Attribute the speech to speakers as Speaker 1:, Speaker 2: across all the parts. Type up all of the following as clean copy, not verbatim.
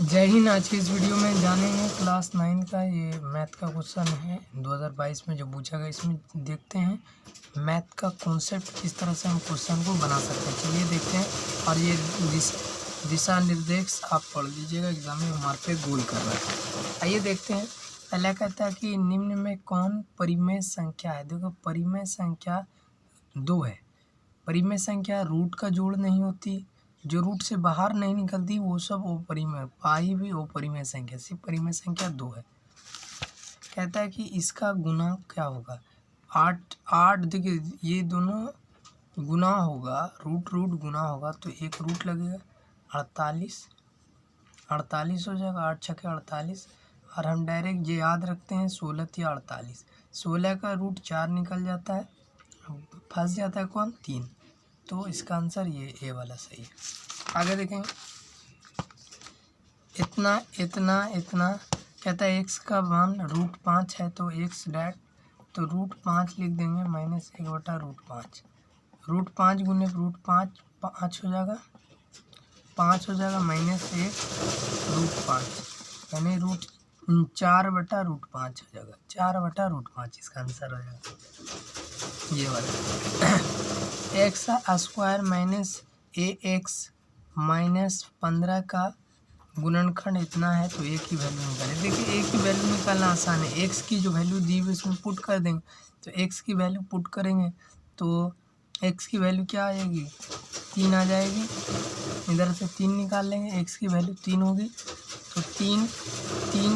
Speaker 1: जय हिंद। आज की इस वीडियो में जानेंगे क्लास 9 का ये मैथ का क्वेश्चन है 2022 में जो पूछा गया। इसमें देखते हैं मैथ का कॉन्सेप्ट किस तरह से हम क्वेश्चन को बना सकते हैं। चलिए देखते हैं। और ये दिशा निर्देश आप पढ़ लीजिएगा, एग्जाम में हमारे पे गोल कर रहा है। आइए देखते हैं। पहला कहता है कि निम्न में कौन परिमेय संख्या है। देखो परिमेय संख्या 2 है। परिमेय संख्या रूट का जोड़ नहीं होती, जो रूट से बाहर नहीं निकलती वो सब अपरिमेय, पाई भी अपरिमेय संख्या, सिर्फ परिमेय संख्या 2 है। कहता है कि इसका गुना क्या होगा। 8 देखिए ये दोनों गुना होगा, रूट गुना होगा तो एक रूट लगेगा 48 हो जाएगा। 8 छक्के 48। और हम डायरेक्ट ये याद रखते हैं 16 या 48। 16 का रूट 4 निकल जाता है, फंस जाता है कौन 3। तो इसका आंसर ये ए वाला सही है। आगे देखेंगे। इतना कहता है x का मान √5 है तो x डैट, तो √5 लिख देंगे -1/√5। √5 गुने √5 5 हो जाएगा, 5 हो जाएगा -1/√5 यानी √4/√5 हो जाएगा। 4/√5 इसका आंसर हो जाएगा ये वाला। x² -ax -15 का गुणनखंड इतना है तो एक ही वैल्यू निकालें। देखिए एक ही वैल्यू निकालना आसान है। x की जो वैल्यू दी हुई उसमें पुट कर देंगे, तो x की वैल्यू पुट करेंगे तो x की वैल्यू क्या आ जाएगी 3 आ जाएगी। इधर से 3 निकाल लेंगे, x की वैल्यू 3 होगी तो 3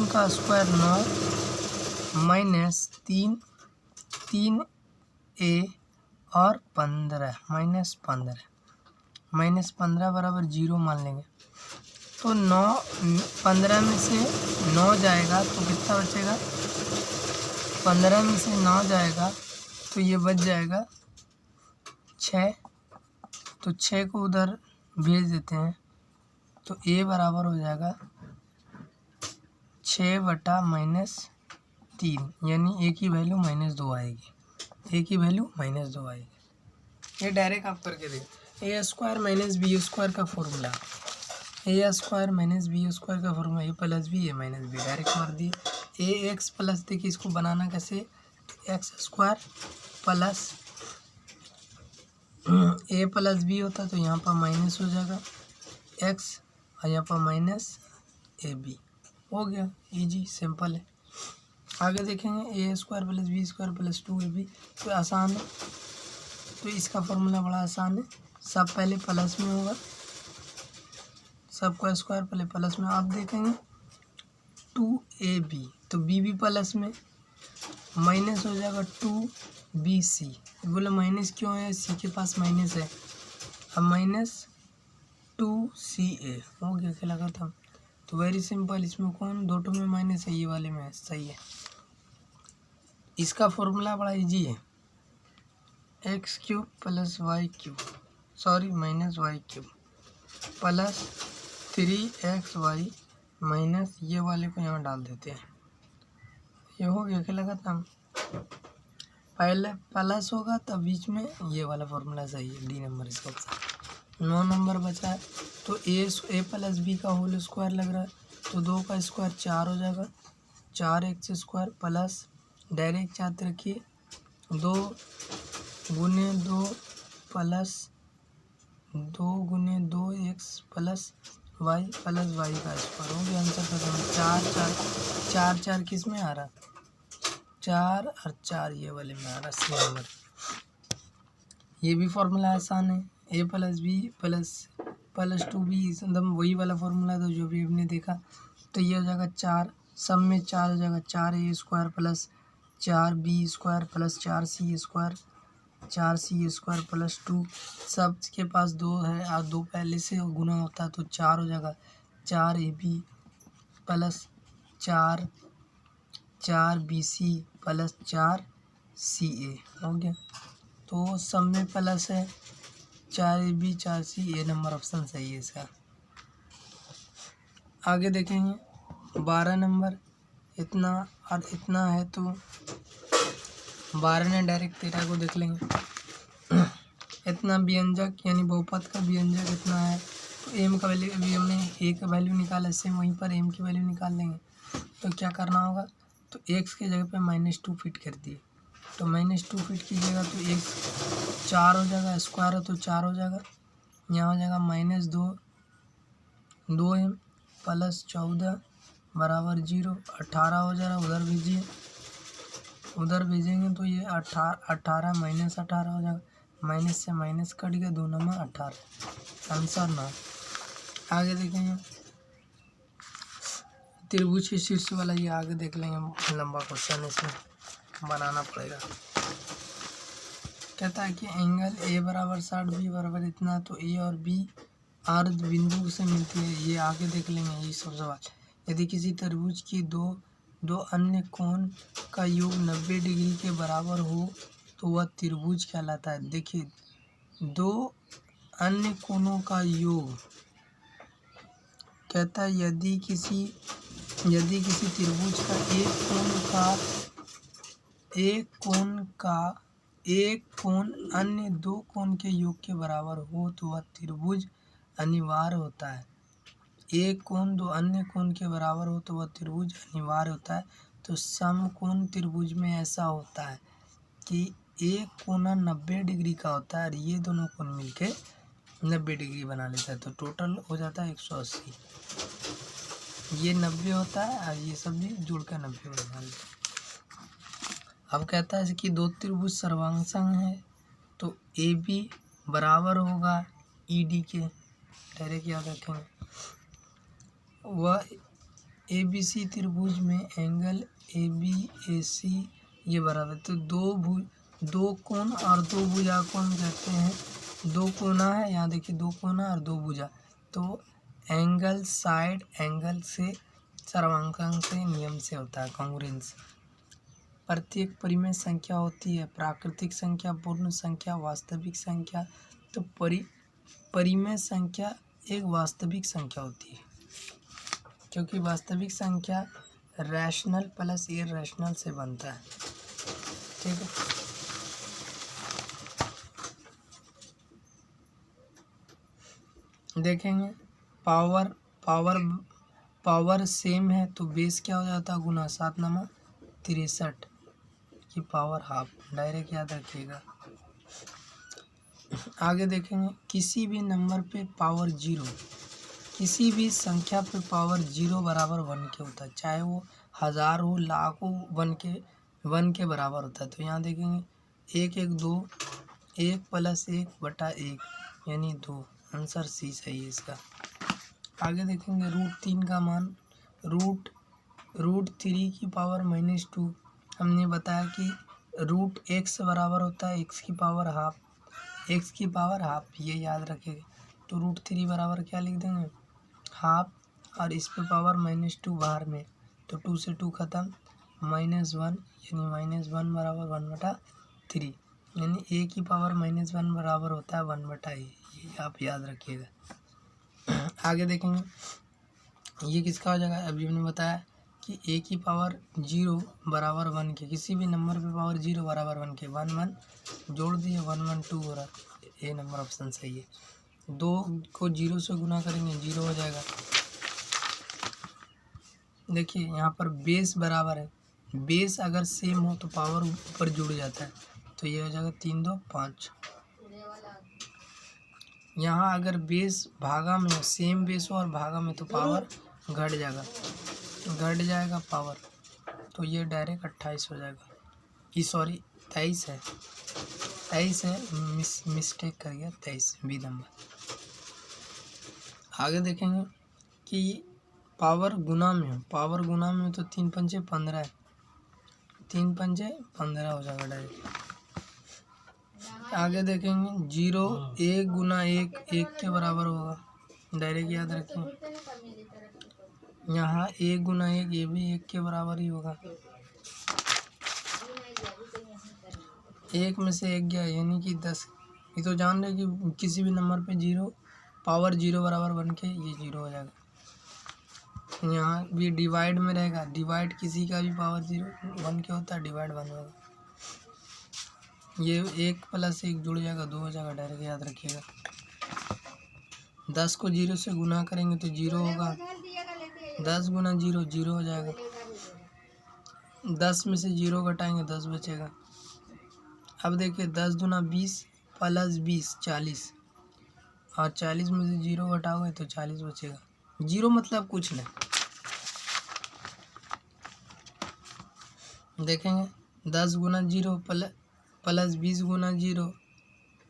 Speaker 1: का स्क्वायर 9 -3a और 15 -15 बराबर 0 मान लेंगे। तो 15 में से 9 जाएगा तो कितना बचेगा। 15 में से 9 जाएगा तो ये बच जाएगा 6। तो 6 को उधर भेज देते हैं तो a बराबर हो जाएगा 6/-3 यानी a की वैल्यू -2 आएगी। a की वैल्यू -2 आएगी। ये डायरेक्ट आप करके देखिए। a² -b² का फॉर्मूला, a² -b² का formula a + b a - b direct मार दिए। ax प्लस, देखिए इसको बनाना कैसे, x² प्लस a + b होता तो यहाँ पर माइनस हो जाएगा x और यहाँ पर -ab हो गया। इजी सिंपल है। आगे देखेंगे a² + b² + 2ab तो आसान है। तो इसका फॉर्मूला बड़ा आसान है। सब पहले प्लस में होगा, सबका स्क्वायर पहले प्लस में। आप देखेंगे 2ab तो b भी प्लस में, माइनस हो जाएगा 2bc। बोले माइनस क्यों है, c के पास माइनस है। अब -2ca हो गया, क्या लगा था। तो वेरी सिंपल, इसमें कौन दो में माइनस है, ये वाले में सही है। इसका फॉर्मूला बड़ा इजी है, x³ + y³ sorry -y³ plus 3xy minus ये वाले को यहाँ डाल देते हैं। ये हो गया, क्या लगा था। पहले प्लस होगा तब बीच में ये वाला फॉर्मूला सही है, डी नंबर इसका ऑप्शन। 9 नंबर बचा है तो a + b का होल स्क्वायर लग रहा है तो 2 का स्क्वायर 4 हो जाएगा। 4x² प्लस डायरेक्ट याद रखिए 2 गुने 2 प्लस 2 गुने 2x plus y plus y का स्क्वायर हो गया। आंसर खत्म। 4 किस में आ रहा, 4 और 4 ये वाले में आ रहा, सी नंबर। ये भी फॉर्मूला आसान है, a + b + 2b एकदम वही वाला फॉर्मूला था जो भी हमने देखा। तो ये हो जाएगा 4, सब में 4 हो जाएगा, 4a² plus 4b² plus 4c² 4c² plus 2, सब के पास 2 है और 2 पहले से गुना होता है तो 4 हो जाएगा। 4ab plus 4bc plus 4ca हो गया। तो सब में प्लस है, 4ab 4c, ए नंबर ऑप्शन सही है इसका। आगे देखेंगे 12 नंबर। इतना और इतना है तो 12 ने डायरेक्ट 13 को देख लेंगे। इतना व्यंजक यानी बहुपद का व्यंजक इतना है तो एम का वैल्यू अभी हमने ए का वैल्यू निकाला, सेम वहीं पर एम की वैल्यू निकाल लेंगे। तो क्या करना होगा, तो एक्स के जगह पे -2 फिट कर दिए, तो -2 फिट कीजिएगा तो एक्स 4 हो जाएगा, स्क्वायर है तो 4 हो जाएगा। यहाँ हो जाएगा -2m प्लस 14 बराबर 0, 18 हो जाएगा। उधर भेजिए, उधर भेजेंगे तो ये 18 -18 हो जाएगा, माइनस से माइनस कट गया, 2 नंबर 18 आंसर ना। आगे देखेंगे त्रिभुज के शीर्ष वाला, ये आगे देख लेंगे, लंबा क्वेश्चन इसमें बनाना पड़ेगा। कहता है कि एंगल ए बराबर 60, बी बराबर इतना, तो ए और बी अर्ध बिंदु से मिलती है, ये आगे देख लेंगे। ये सब सवाल, यदि किसी त्रिभुज की दो अन्य कोण का योग 90 डिग्री के बराबर हो तो वह त्रिभुज कहलाता है। देखिए, दो अन्य कोणों का योग, कहता है यदि किसी त्रिभुज का एक कोण अन्य दो कोण के योग के बराबर हो तो वह त्रिभुज अनिवार्य होता है। एक कोण दो अन्य कोण के बराबर हो तो वह त्रिभुज अनिवार्य होता है। तो समकोण त्रिभुज में ऐसा होता है कि एक कोना 90 डिग्री का होता है और ये दोनों कोण मिलके 90 डिग्री बना लेता है, तो टोटल हो जाता है 180। ये 90 होता है और ये सब भी जुड़कर 90 बना लेता है। अब कहता है कि दो त्रिभुज सर्वांगसम है, तो ए बी बराबर होगा ई डी के, डायरेक्ट याद रखेंगे। वह ए बी सी त्रिभुज में एंगल ए बी ए सी ये बराबर, तो दो कोण और दो भुजा कोण कहते हैं। दो कोना है, यहाँ देखिए दो कोना और दो भुजा, तो एंगल साइड एंगल से सर्वांकन से नियम से होता है कॉन्ग्रुएंस। प्रत्येक परिमेय संख्या होती है, प्राकृतिक संख्या, पूर्ण संख्या, वास्तविक संख्या। तो परिमेय संख्या एक वास्तविक संख्या होती है, क्योंकि वास्तविक संख्या रैशनल प्लस इरैशनल से बनता है। ठीक है, देखेंगे पावर सेम है तो बेस क्या हो जाता है, गुना 7 नंबर 63 की पावर हाफ, डायरेक्ट याद रखिएगा। आगे देखेंगे किसी भी नंबर पे पावर 0, किसी भी संख्या पे पावर 0 बराबर 1 के होता है, चाहे वो 1000 हो, लाख हो, 1 के बराबर होता है। तो यहाँ देखेंगे 1 1 2, 1 + 1/1 यानी 2, आंसर सी सही है इसका। आगे देखेंगे √3 का मान, √3 की पावर -2, हमने बताया कि √x बराबर होता है x की पावर हाफ, ये याद रखेंगे। तो √3 बराबर क्या लिख देंगे, हाफ, और इस पे पावर -2 बाहर में, तो 2 से 2 खत्म, -1 यानी -1 बराबर 1/3, यानी a की पावर -1 बराबर होता है 1/a, ये आप याद रखिएगा। आगे देखेंगे ये किसका हो जाएगा, अभी हमने बताया कि a की पावर 0 बराबर 1 के, किसी भी नंबर पे पावर 0 बराबर 1 के, 1 1 जोड़ दिए 1 1 2 हो रहा है, ए नंबर ऑप्शन सही है। 2 को 0 से गुना करेंगे 0 हो जाएगा। देखिए यहाँ पर बेस बराबर है, बेस अगर सेम हो तो पावर ऊपर जुड़ जाता है, तो ये हो जाएगा 3 2 5। यहाँ अगर बेस भागा में हो, सेम बेस हो और भागा में, तो पावर घट जाएगा पावर, तो ये डायरेक्ट 28 हो जाएगा। ये सॉरी 23 है, 23 है, मिस्टेक कर गया, 23 बी नंबर। आगे देखेंगे कि पावर गुना में हो, तो 3 पंजे 15 है, 3 पंजे 15 हो जाएगा डायरेक्ट। आगे देखेंगे 0 1 गुना 1 1 के बराबर होगा, डायरेक्ट याद रखें। यहाँ 1 गुना 1 ये भी 1 के बराबर ही होगा, 1 में से 1 गया यानी कि 10। ये तो जान रहे कि किसी भी नंबर पे 0 पावर 0 बराबर 1 के, ये 0 हो जाएगा। यहाँ भी डिवाइड में रहेगा, डिवाइड किसी का भी पावर 0 1 के होता है, डिवाइड 1 होगा। ये 1 + 1 जुड़ जाएगा 2 हो जाएगा, डायरेक्ट याद रखिएगा। 10 को 0 से गुना करेंगे तो 0 होगा। 10 गुना 0 0 हो जाएगा। 10 में से 0 घटाएंगे 10 बचेगा। अब देखिए 10 दूना 20 प्लस 20 40, और 40 में से 0 घटाओगे तो 40 बचेगा। 0 मतलब कुछ नहीं। देखेंगे 10 गुना 0 प्लस 20 गुना 0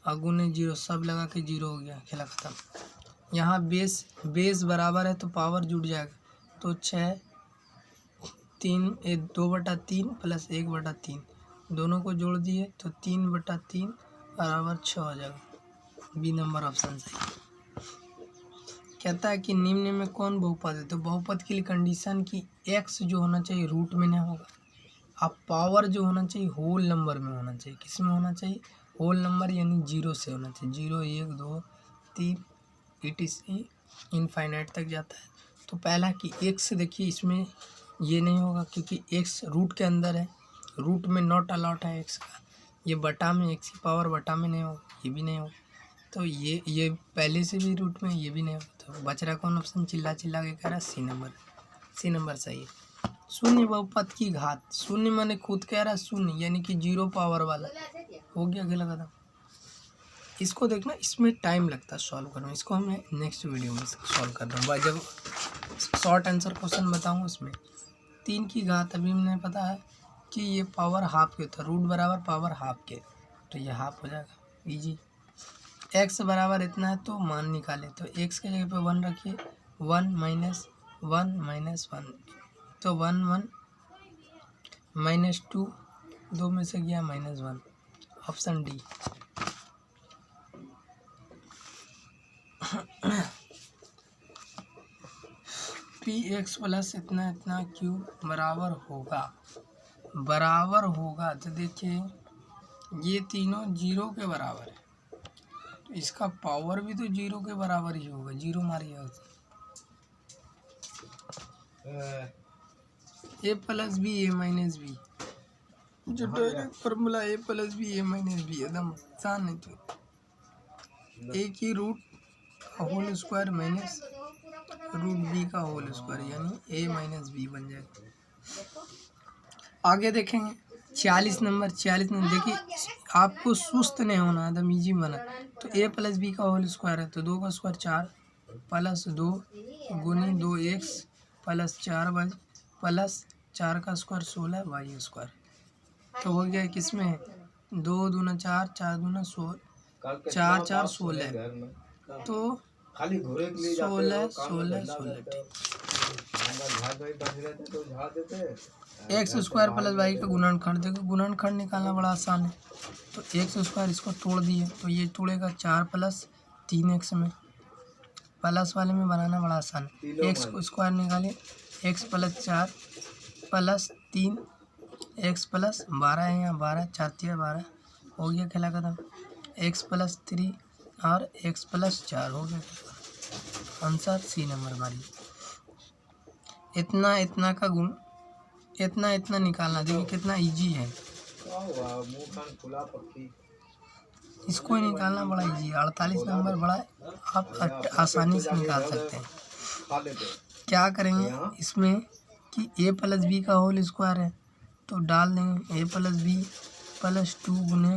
Speaker 1: और गुने 0 सब लगा के 0 हो गया, खेला ख़त्म। यहाँ बेस बराबर है तो पावर जुड़ जाएगा, तो 6 3 2/3 प्लस 1/3 दोनों को जोड़ दिए तो 3/3 बराबर 6 हो जाएगा। बी नंबर ऑप्शन सही। कहता है कि निम्न में कौन बहुपद है, तो बहुपद के लिए कंडीशन की x जो होना चाहिए रूट में नहीं होगा, अब पावर जो होना चाहिए होल नंबर में होना चाहिए। किस में होना चाहिए? होल नंबर, यानी 0 से होना चाहिए। 0 1 2 3 etc इनफाइनाइट तक जाता है। तो पहला कि x, देखिए इसमें ये नहीं होगा क्योंकि x रूट के अंदर है, रूट में नॉट अलाउड है x का। ये बटा में x की पावर बटा में नहीं होगा, ये भी नहीं होगा। तो ये पहले से भी रूट में, ये भी नहीं होगा। तो बच रहा कौन ऑप्शन? चिल्ला चिल्ला के कह रहा है सी नंबर सही है। शून्य बहुपद की घात, शून्य माने खुद कह रहा है शून्य, यानी कि 0 पावर वाला हो गया। क्या लगा था इसको देखना, इसमें टाइम लगता है सॉल्व करने में। इसको मैं नेक्स्ट वीडियो में सॉल्व कर रहा हूँ भाई, जब शॉर्ट आंसर क्वेश्चन बताऊँगा उसमें। 3 की घात अभी मैंने पता है कि ये पावर हाफ के था, रूट बराबर पावर हाफ के, तो ये हाफ हो जाएगा, इजी। x बराबर इतना है तो मान निकाले, तो x के जगह पे 1 रखिए, 1 माइनस 1 माइनस 1, तो 1 1 माइनस 2, 2 में से गया -1, ऑप्शन डी। px प्लस इतना इतना q बराबर होगा, तो देखिए ये तीनों 0 के बराबर है, तो इसका पावर भी तो 0 के बराबर ही होगा। 0 मारिए, a plus B A minus B, जो direct formula a plus B A minus B, एकदम आसान है। तो a की रूट का whole square minus root b का होल स्क्वायर, यानी a माइनस बी बन जाएगा। आगे देखेंगे 46 नंबर। देखिए आपको सुस्त नहीं होना, एकदम इजी बना। तो a प्लस बी का होल स्क्वायर है, तो 2 का स्क्वायर 4 प्लस 2 गुनी 2x प्लस 4y प्लस 4 का स्क्वायर 16 y स्क्वायर, तो हो गया किस में? 2 दूना 4, 4 दूना 16, 4 4 16, तो 16 16 16 एक्स स्क्वायर प्लस वाई का गुणनखंड। देखो गुणनखंड निकालना बड़ा आसान है, तो एक्स स्क्वायर इसको तोड़ दिए तो ये तोड़ेगा 4 प्लस 3x में, प्लस वाले में बनाना बड़ा आसान है। एक्स को स्क्वायर निकालिए, x plus 4 plus 3 x plus 12 है, यहाँ 12 4 3 12 हो गया, खेला खत्म। एक्स प्लस 3 और एक्स प्लस 4 हो गया, आंसर सी नंबर हमारी। इतना इतना का गुण इतना इतना निकालना, देखिए कितना इजी है, इसको ही निकालना बड़ा इजी है। 48 नंबर बड़ा आप आसानी से निकाल सकते हैं। क्या करेंगे इसमें कि a प्लस बी का होल स्क्वायर है, तो डाल देंगे a प्लस बी प्लस 2 गुने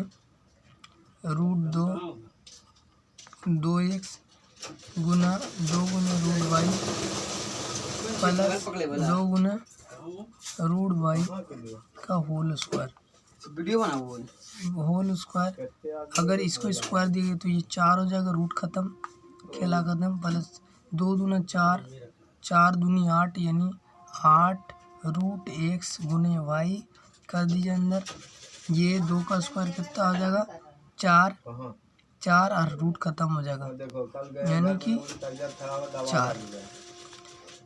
Speaker 1: रूट 2x गुना 2 गुने रूट वाई प्लस 2 गुना रूट वाई का होल स्क्वायर, वीडियो बना होल स्क्वायर। अगर इसको स्क्वायर दिए तो ये 4 हो जाएगा, रूट खत्म, खेला खत्म, प्लस 2 दूना 4 4 दूनी 8, यानी 8 रूट x गुने वाई कर दीजिए अंदर। ये 2 का स्क्वायर कितना हो जाएगा? 4 4 और रूट खत्म हो जाएगा, यानी कि 4।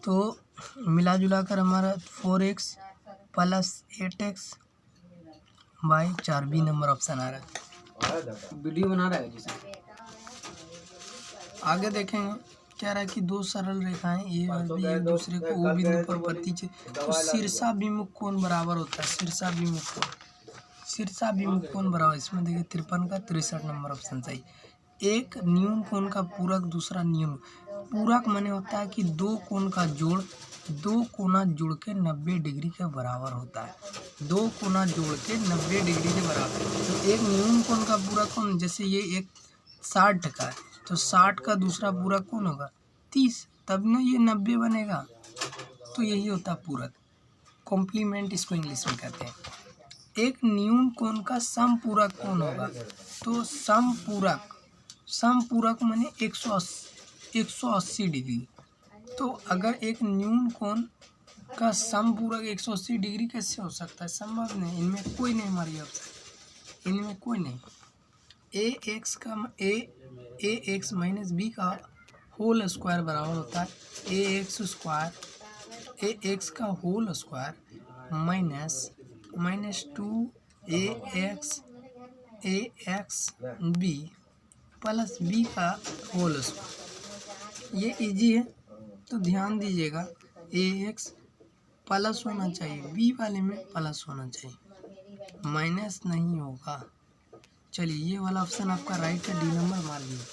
Speaker 1: तो मिला जुला कर हमारा 4x plus 8x by 4, B number option आ रहा है। वीडियो बना रहा है जिसे आगे देखेंगे। क्या रहा है कि 2 सरल रेखाएं ए और बी एक दूसरे को ओ बिंदु पर प्रतिच्छेद, तो शीर्षाभिमुख कोण बराबर होता है। शीर्षाभिमुख कोण बराबर, इसमें देखिए 53 का 63 नंबर ऑप्शन सही। एक न्यून कोण का पूरक दूसरा न्यून। पूरक माने होता है कि दो कोण का जोड़, दो कोना जुड़ के 90 डिग्री के बराबर होता है। दो कोना जोड़ के 90 डिग्री के बराबर। तो एक न्यून कोण का पूरक कौन, जैसे ये एक 60 का है तो 60 का दूसरा पूरक कौन होगा 30, तब ना ये 90 बनेगा। तो यही होता है पूरक, कॉम्प्लीमेंट इसको इंग्लिश में कहते हैं। एक न्यून कोण का समपूरक कौन होगा, तो समपूरक माने 180 डिग्री। तो अगर एक न्यून कोण का समपूरक 180 डिग्री कैसे हो सकता है, संभव नहीं, इनमें कोई नहीं हमारी ऑप्शन, इनमें कोई नहीं। ए एक्स माइनस बी का होल स्क्वायर बराबर होता है ए एक्स का whole square minus 2 b plus b का होल स्क्वायर। ये इजी है तो ध्यान दीजिएगा, ए एक्स प्लस होना चाहिए, बी वाले में प्लस होना चाहिए, माइनस नहीं होगा। चलिए ये वाला ऑप्शन आपका राइट है, डी नंबर मार लीजिए।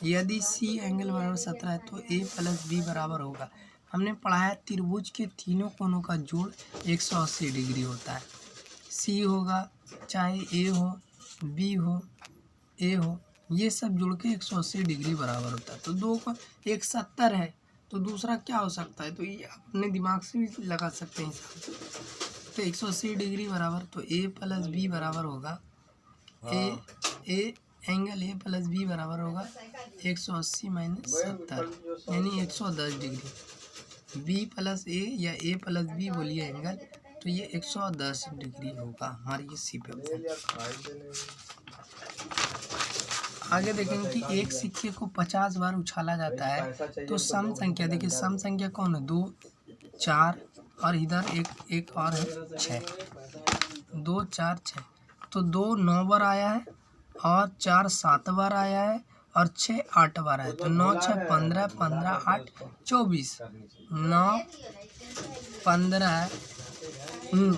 Speaker 1: यदि सी एंगल बराबर 17 है तो ए प्लस बी बराबर होगा। हमने पढ़ा है त्रिभुज के तीनों कोनों का जोड़ 180 डिग्री होता है। सी होगा, चाहे ए हो, बी हो, ए हो, ये सब जुड़ के 180 डिग्री बराबर होता है। तो दो का एक 70 है तो दूसरा क्या हो सकता है, तो ये अपने दिमाग से भी लगा सकते हैं हिसाब। तो 180 डिग्री बराबर, तो ए प्लस बी बराबर होगा a angle a plus b बराबर होगा 180 माइनस 70 यानी 110 डिग्री। बी प्लस ए या ए प्लस बी बोलिए एंगल, तो ये 110 डिग्री होगा हमारी ये सी पे ऑप्शन। आगे देखेंगे कि एक सिक्के को 50 बार उछाला जाता है तो सम संख्या, देखिए सम संख्या कौन है, 2 4 और इधर एक और है 6, 2 4 6, तो 2 9 बार आया है और 4 7 बार आया है और 6 8 बार आया है। तो 9 6 15, 15 8 24, 9 15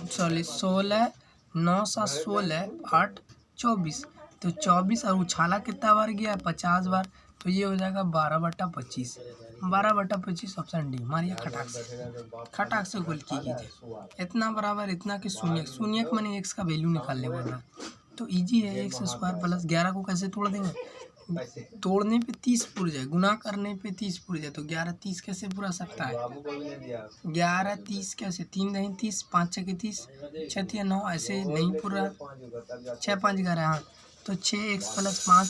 Speaker 1: 16, 9 7 16 8 24, तो 24 और उछाला कितना बार गया 50 बार, तो ये हो जाएगा 12/25। 12/25 ऑप्शन डी मारिए खटाक से गोल की कीजिए। इतना बराबर इतना कि शून्य मैंने एक्स का वैल्यू निकालने वाला, तो इजी है। एक्स स्क्वायर प्लस 11 को कैसे तोड़ देंगे, तोड़ने पे 30 पुर जाए, गुना करने पे 30 पुर जाए, तो 11 30 कैसे पूरा सकता है, 11 30 कैसे, 3 नहीं 30, 5 6 30, 6 9 ऐसे नहीं पूरा, 6 5 11, हाँ, तो 6x प्लस 5,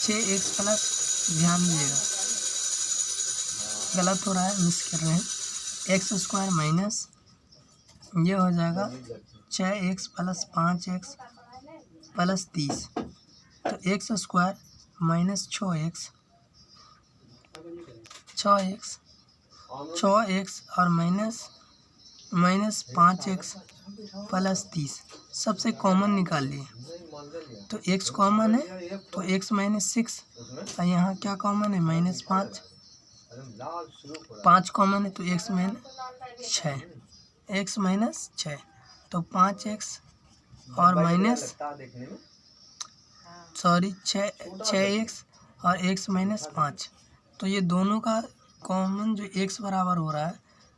Speaker 1: 6x प्लस, ध्यान दीजिएगा गलत हो रहा है, मिस कर रहे हैं, एक्स स्क्वायर माइनस ये हो जाएगा 6x प्लस 5x प्लस 30, तो एक्स स्क्वायर माइनस 6x और माइनस 5x प्लस 30, सबसे कॉमन निकाल लिए, तो x कॉमन है तो x माइनस 6 और यहाँ क्या कॉमन है माइनस 5, 5 कॉमन है तो x माइनस 6, तो 5x और माइनस 6x और x माइनस 5, तो ये दोनों का कॉमन जो x बराबर हो रहा है,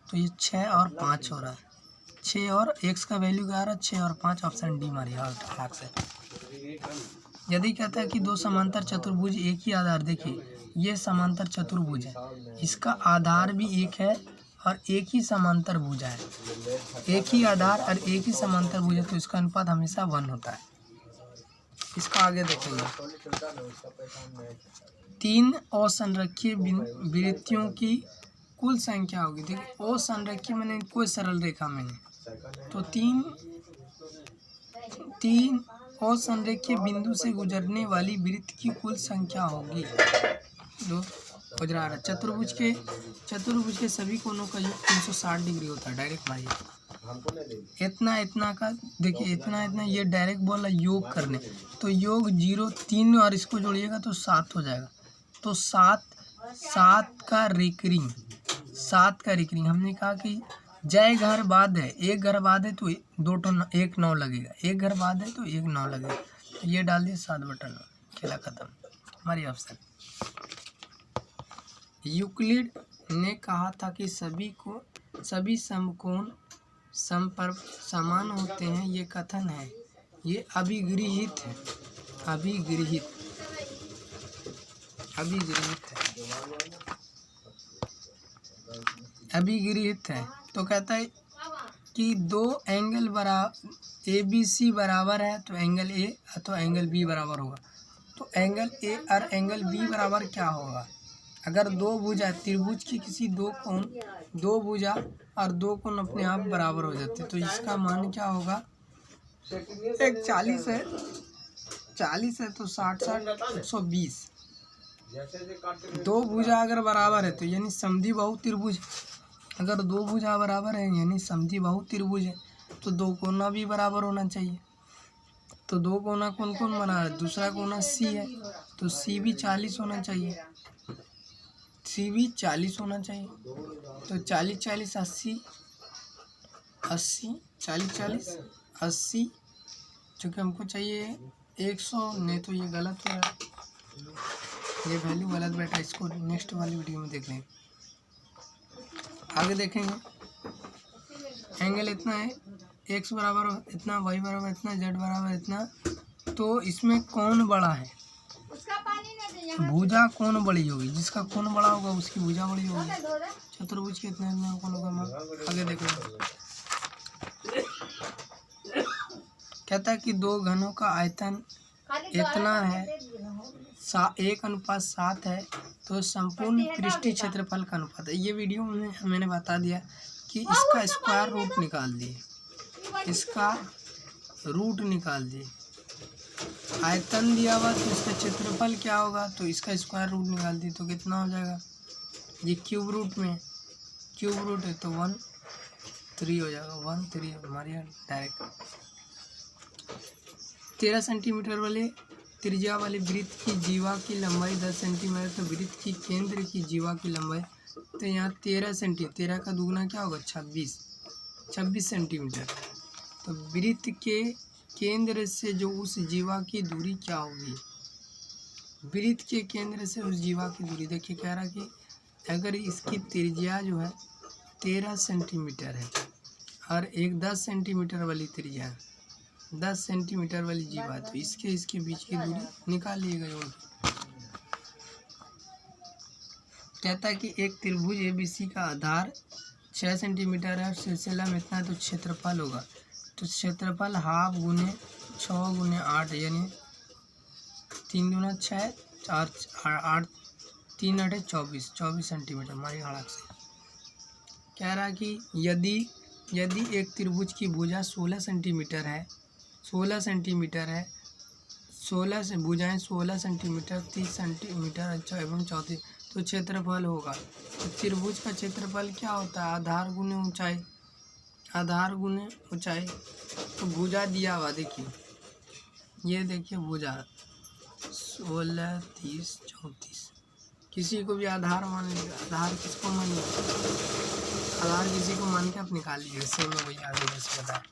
Speaker 1: तो ये 6 और 5 हो रहा है, 6 और x का वैल्यू क्या आ रहा है 6 और 5, ऑप्शन डी मारिए हाथ से। यदि कहता है कि दो समांतर चतुर्भुज एक ही आधार, देखिए ये समांतर चतुर्भुज है, इसका आधार भी एक है और एक ही समांतर भुजा है, एक ही आधार और एक ही समांतर भुजा, तो इसका अनुपात हमेशा 1 होता है। इसका आगे देखेंगे, 3 असंरेखीय वृत्तियों की कुल संख्या होगी। देखिए असंरेखीय मैंने कोई सरल रेखा में नहीं, तो 3 असंरेखीय बिंदु से गुजरने वाली वृत्त की कुल संख्या होगी। दो गुजरा रहा, चतुर्भुज के सभी कोनों का योग 360 डिग्री होता है। डायरेक्ट मारिए इतना का, देखिए इतना ये डायरेक्ट बोला योग करने, तो योग 0 3 और इसको जोड़िएगा तो 7 हो जाएगा, तो 7 का रेकरिंग, 7 का रेकरिंग। हमने कहा कि जय घर बाद है, एक घर बाद है तो 1 9 लगेगा, एक घर बाद है तो 1 9 लगेगा, तो ये डाल दिए 7/9, खेला खत्म। हमारी ऑप्शन। यूक्लिड ने कहा था कि सभी समकोण समपर समान होते हैं। ये कथन है, ये अभिगृहित है, अभिगृहित है। तो कहता है कि दो एंगल बराबर ABC बराबर है तो एंगल A तो एंगल B बराबर होगा। तो एंगल A और एंगल B बराबर क्या होगा? अगर दो भुजा त्रिभुज की किसी दो भुजा और दो कोण अपने आप बराबर हो जाते, तो इसका मान क्या होगा? एक 40 है तो 60 120। दो भुजा अगर बराबर है तो यानी समद्विबाहु त्रिभुज। अगर दो भुजा बराबर है यानी समद्विबाहु त्रिभुज है, तो दो कोना भी बराबर होना चाहिए। तो दो कोना कौन कौन बना है? दूसरा कोना C है, तो C भी 40 होना चाहिए, C भी 40 होना चाहिए। तो 40 40 80 40 40 80, चूँकि हमको चाहिए 100, नहीं तो ये गलत हो रहा है, ये वैल्यू गलत बैठा। इसको नेक्स्ट वाली वीडियो में देख लेंगे। आगे देखेंगे, एंगल इतना है, x बराबर इतना, y बराबर इतना, z बराबर इतना। तो इसमें कौन बड़ा है? भुजा कौन बड़ी होगी? जिसका कौन बड़ा होगा उसकी भुजा बड़ी होगी। चतुर्भुज के इतना कौन होगा? आगे देखेंगे, कहता है कि दो घनों का आयतन इतना है 1:7 है, तो संपूर्ण पृष्ठीय क्षेत्रफल का अनुपात है। ये वीडियो में मैंने बता दिया कि इसका स्क्वायर रूट निकाल दिए, इसका रूट निकाल दिए। आयतन दिया हुआ तो इसका क्षेत्रफल क्या होगा? तो इसका स्क्वायर रूट निकाल दिए, तो कितना हो जाएगा? ये क्यूब रूट में, क्यूब रूट है तो 13 हो जाएगा, 13 हमारी डायरेक्ट। 13 सेंटीमीटर वाले त्रिज्या वाले वृत्त की जीवा की लंबाई 10 सेंटीमीटर, तो वृत्त की केंद्र की जीवा की लंबाई, तो यहाँ 13 का दुगुना क्या होगा? 26 सेंटीमीटर। तो वृत्त के केंद्र से जो उस जीवा की दूरी क्या होगी? वृत्त के केंद्र से उस जीवा की दूरी, देखिए कह रहा कि अगर इसकी त्रिज्या जो है 13 सेंटीमीटर है और एक 10 सेंटीमीटर वाली त्रिज्या है, 10 सेंटीमीटर वाली जीवा है, तो इसके बीच की दूरी निकाल लिएगा जोड़ के। कहता है कि एक त्रिभुज ABC का आधार 6 सेंटीमीटर है और सिलसिला में इतना, तो क्षेत्रफल होगा। तो क्षेत्रफल हाफ गुने 6 गुने 8 यानी 3 दूना 6 4 8 3 8 24 सेंटीमीटर हमारी हड़क से। कह रहा कि यदि एक त्रिभुज की भुजा 16 सेंटीमीटर है, 16 से भुजाएं 16 सेंटीमीटर 30 सेंटीमीटर एवं 34, तो क्षेत्रफल होगा। तो त्रिभुज का क्षेत्रफल क्या होता है? आधार गुने ऊंचाई। तो भुजा दिया हुआ देखिए, ये देखिए भुजा 16 30 34, किसी को भी आधार मान लीजिए। आधार किसको मान लीजिए? आधार किसी को मान के आप निकाल लीजिए। सेम में वही आगे जैसे बताया,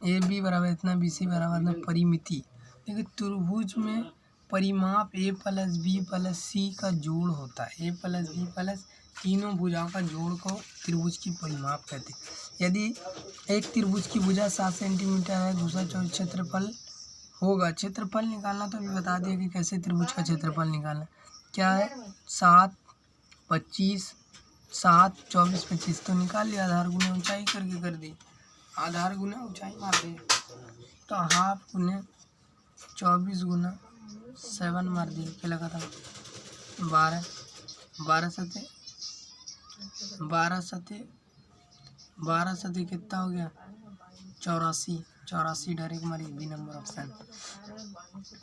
Speaker 1: AB बराबर इतना, BC बराबर इतना। परिमिति देखिए, त्रिभुज में परिमाप A plus B plus C का जोड़ होता है। A प्लस B प्लस तीनों भुजाओं का जोड़ को त्रिभुज की परिमाप कहते हैं। यदि एक त्रिभुज की भुजा 7 सेंटीमीटर है, दूसरा क्षेत्रफल होगा। क्षेत्रफल निकालना तो अभी बता दिया कि कैसे त्रिभुज का क्षेत्रफल निकालना। क्या है? 7 25 7 24 25, तो निकाल लिया। आधार गुने ऊंचाई करके कर दी, आधार गुना ऊंचाई मार दी, तो हाफ गुने 24 गुना 7 मार दिए, क्या लगा था? 12 सते कितना हो गया? 84 डायरेक्ट हमारी बी नंबर ऑप्शन।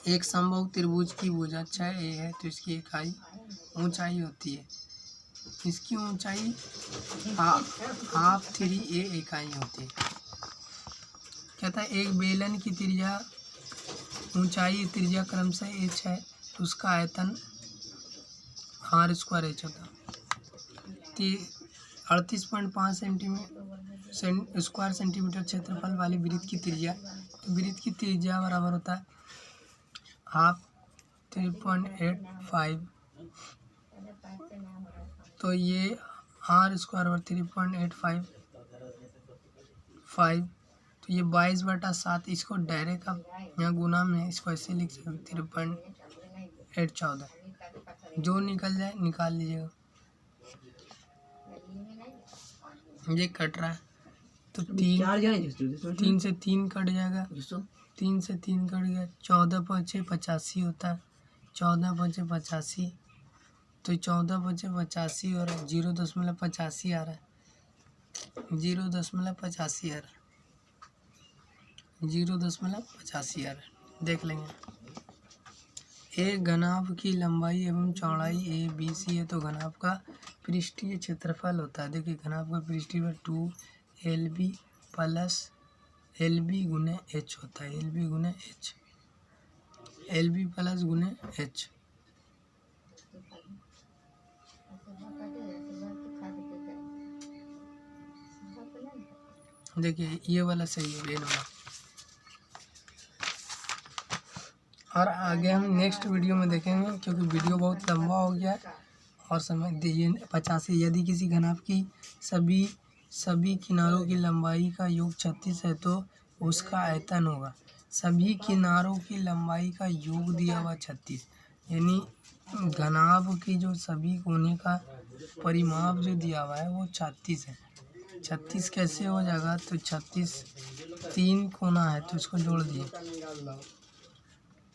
Speaker 1: एक समबाहु त्रिभुज की भुजा 6A है, तो इसकी इकाई ऊंचाई होती है, इसकी ऊंचाई हाफ 3A इकाई होती है। कहता है एक बेलन की त्रिज्या क्रमशः h है, तो उसका आयतन r स्क्वायर h होता है। 38.5 स्क्वायर सेंटीमीटर क्षेत्रफल वाली वृत्त की त्रिज्या, तो वृत्त की त्रिज्या बराबर होता है हाफ 3.85, तो ये आर स्क्वायर और 3.855, तो ये 22/7। इसको डायरेक्ट आप यहाँ गुना में इसको ऐसे लिख सकते 3.814, जो निकल जाए निकाल लीजिएगा। ये कट रहा है तो 3 से 3 कट जाएगा, 3 से 3 कट गया, 14×5 = 85 होता है, 14×5 = 85, तो 14×5 = 85 और 0.85 आ रहा है, 0.85 आ रहा है, 0.85 आ रहा है। देख लेंगे। एक घनाभ की लंबाई एवं चौड़ाई ABC है, तो घनाभ का पृष्ठीय क्षेत्रफल होता है। देखिए घनाभ का पृष्ठीय 2LB प्लस LB गुने H होता है, LB गुने H, LB प्लस गुने H। देखिए ये वाला सही है, ये नंबर। और आगे हम नेक्स्ट वीडियो में देखेंगे, क्योंकि वीडियो बहुत लंबा हो गया है और समय दीजिए 85। यदि किसी घनाभ की सभी किनारों की लंबाई का योग 36 है तो उसका आयतन होगा। सभी किनारों की लंबाई का योग दिया हुआ 36, यानी घनाभ की जो सभी कोने का परिमाप जो दिया हुआ है वो 36 है। 36 कैसे हो जाएगा, तो 36 3 कोना है तो इसको जोड़ दिए।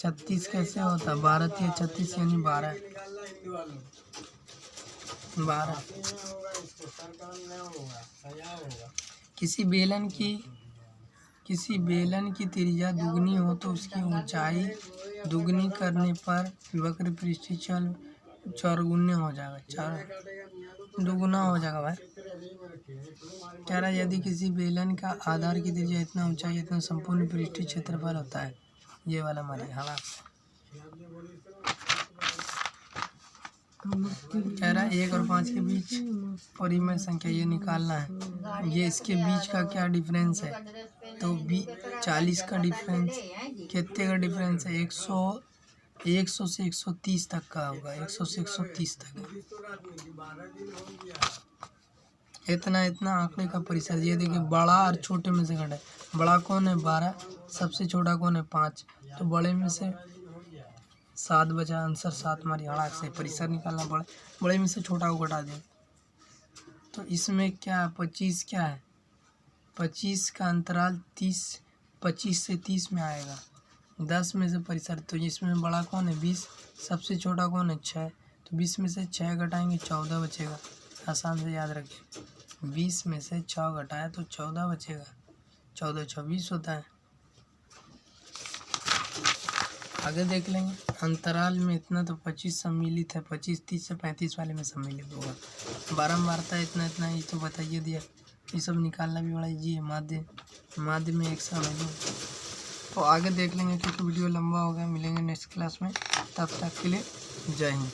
Speaker 1: 36 कैसे होता है, 12 × 36 यानी 12। किसी बेलन की त्रिज्या दुगनी हो तो उसकी ऊंचाई दुगनी करने पर वक्र पृष्ठीय चौगुना हो जाएगा, दुगुना हो जाएगा भाई। कह रहा यदि किसी बेलन का आधार की त्रिज्या इतना ऊंचाई इतना संपूर्ण पृष्ठीय क्षेत्रफल होता है। ये वाला मानिए। हाँ कह रहा 1 और 5 के बीच परिमेय संख्या ये निकालना है। ये इसके बीच का क्या डिफरेंस है, तो 40 का डिफरेंस, कितने का डिफरेंस है, 100 से 130 तक का होगा, 100 से 130 तक। इतना आंकड़े का परिसर। ये देखिए बड़ा और छोटे में से घटा है। बड़ा कौन है, 12, सबसे छोटा कौन है, 5, तो बड़े में से 7 बचा, आंसर 7 हमारी हड़ाक से। परिसर निकालना बड़े में से छोटा को घटा दें, तो इसमें क्या 25 क्या है, 25 का अंतराल 25 से 30 में आएगा। 10 में से परिसर, तो इसमें बड़ा कौन है, 20, सबसे छोटा कौन है, 6, तो 20 में से 6 घटाएंगे 14 बचेगा। आसान से याद रखिए, 20 में से 6 घटाया तो 14 बचेगा, 14 26 होता है। आगे देख लेंगे। अंतराल में इतना तो 25 सम्मिलित है, 25 30 से 35 वाले में सम्मिलित होगा। बारंबारता इतना ये तो बताइए दिया। ये सब निकालना भी बड़ा इजी है। माध्य में एक समय तो आगे देख लेंगे, क्योंकि वीडियो लंबा हो गया। मिलेंगे नेक्स्ट क्लास में, तब तक के लिए जय हिंद।